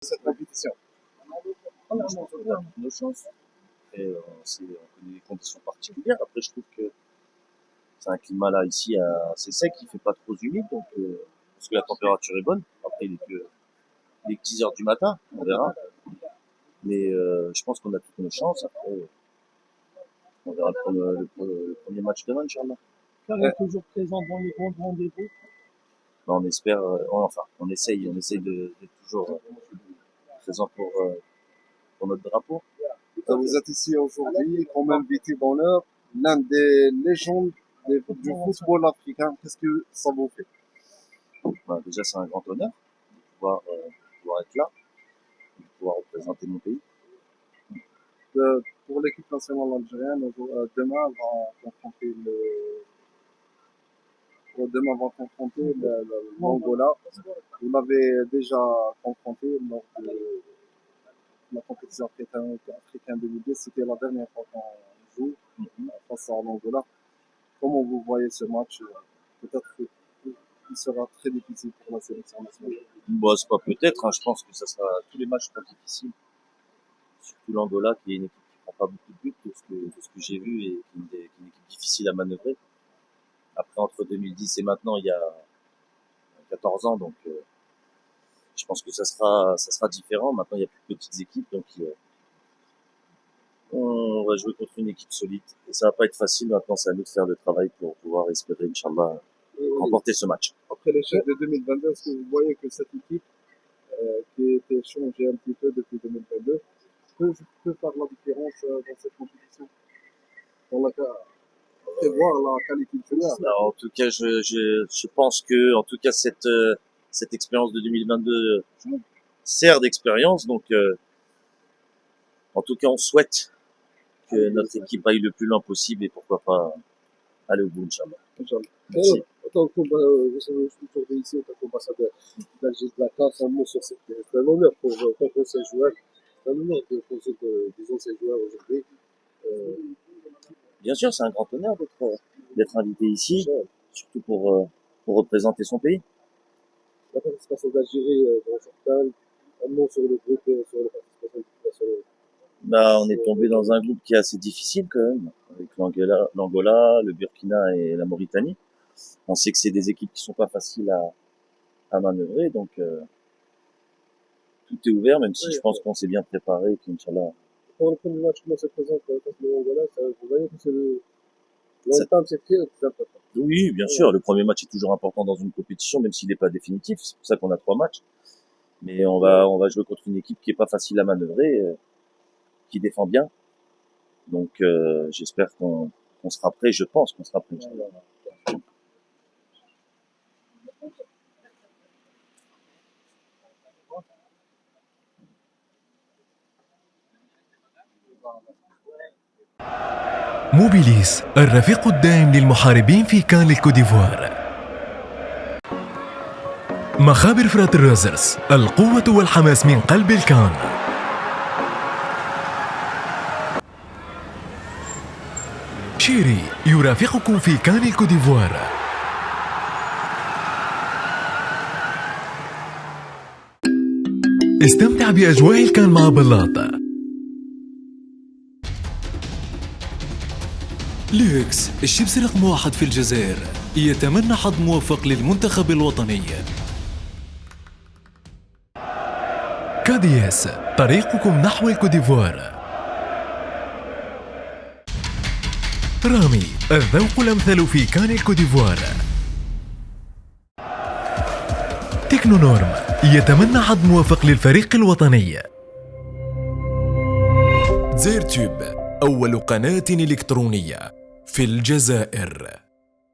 cette compétition? Je pense qu'on a toutes nos chances. Et on connaît les conditions particulières. Après, je trouve que c'est un climat là ici assez sec, il fait pas trop humide, donc parce que la température est bonne. Après, il est que 10 heures du matin, on verra. Mais je pense qu'on a toutes nos chances. Après, on verra le premier match demain, Inch'Allah. Car il est toujours présent dans les grands rendez-vous. On espère, on essaye d'être toujours présent pour notre drapeau. Vous êtes ici aujourd'hui comme invité d'honneur, l'un des légendes du football africain. Qu'est-ce que ça vous fait? Déjà, c'est un grand honneur de pouvoir être là, de pouvoir représenter mon pays. Pour l'équipe nationale algérienne, demain va confronter l'Angola. Vous l'avez déjà confronté lors de la compétition africaine 2010. C'était la dernière fois qu'on joue face à l'Angola. Comment vous voyez ce match? Peut-être qu'il sera très difficile pour la sélection nationale. Bon, c'est pas peut-être, hein, je pense que tous les matchs seront difficiles. Surtout l'Angola, qui est une équipe qui prend pas beaucoup de buts de ce que j'ai vu et qui est une équipe difficile à manœuvrer. Après, entre 2010 et maintenant, il y a 14 ans, donc je pense que ça sera différent. Maintenant, il y a plus de petites équipes, donc on va jouer contre une équipe solide. Et ça va pas être facile. Maintenant, c'est à nous de faire le travail pour pouvoir espérer, Inch'Allah, remporter ce match. Après l'échec de 2022, est-ce que vous voyez que cette équipe qui a été changée un petit peu depuis 2022 peut faire la différence dans cette compétition? Voir la qualité de joueur. Alors, en tout cas, je pense que, en tout cas, cette expérience de 2022 sert d'expérience. Donc, en tout cas, on souhaite que notre équipe aille le plus loin possible et pourquoi pas aller au bout, Inch'Allah. Merci. En tant qu'ambassadeur d'Algérie de la CAF, un mot sur c'est un honneur pour ces joueurs. C'est un honneur pour ces joueurs aujourd'hui. Bien sûr, c'est un grand honneur d'être invité ici, surtout pour représenter son pays. La participation d'Algérie dans certains, un mot sur le groupe et sur la participation nationale. On est tombé dans un groupe qui est assez difficile quand même, avec l'Angola, le Burkina et la Mauritanie. On sait que c'est des équipes qui sont pas faciles à manœuvrer, donc tout est ouvert, même si je pense qu'on s'est bien préparé, qu'Inch'Allah. Pour le premier match, comment se présente contre l'Angola, vous voyez que c'est l'entame, c'est très important. Oui, bien sûr. Le premier match est toujours important dans une compétition, même s'il n'est pas définitif. C'est pour ça qu'on a 3 matchs. Mais on va jouer contre une équipe qui est pas facile à manœuvrer, qui défend bien. Donc, j'espère qu'on sera prêt. Je pense qu'on sera prêt. موبيليس الرفيق الدائم للمحاربين في كان الكوت ديفوار. مخابر فرات الروزرز، القوة والحماس من قلب الكان. شيري يرافقكم في كان الكوت ديفوار. استمتع بأجواء الكان مع بلاط. لوكس الشيبس رقم 1 في الجزائر يتمنى حظ موفق للمنتخب الوطني. كادياس طريقكم نحو الكوديفوار. رامي الذوق الأمثل في كان الكوديفوار. تكنونورم يتمنى حظ موفق للفريق الوطني. زيرتوب أول قناة إلكترونية في الجزائر.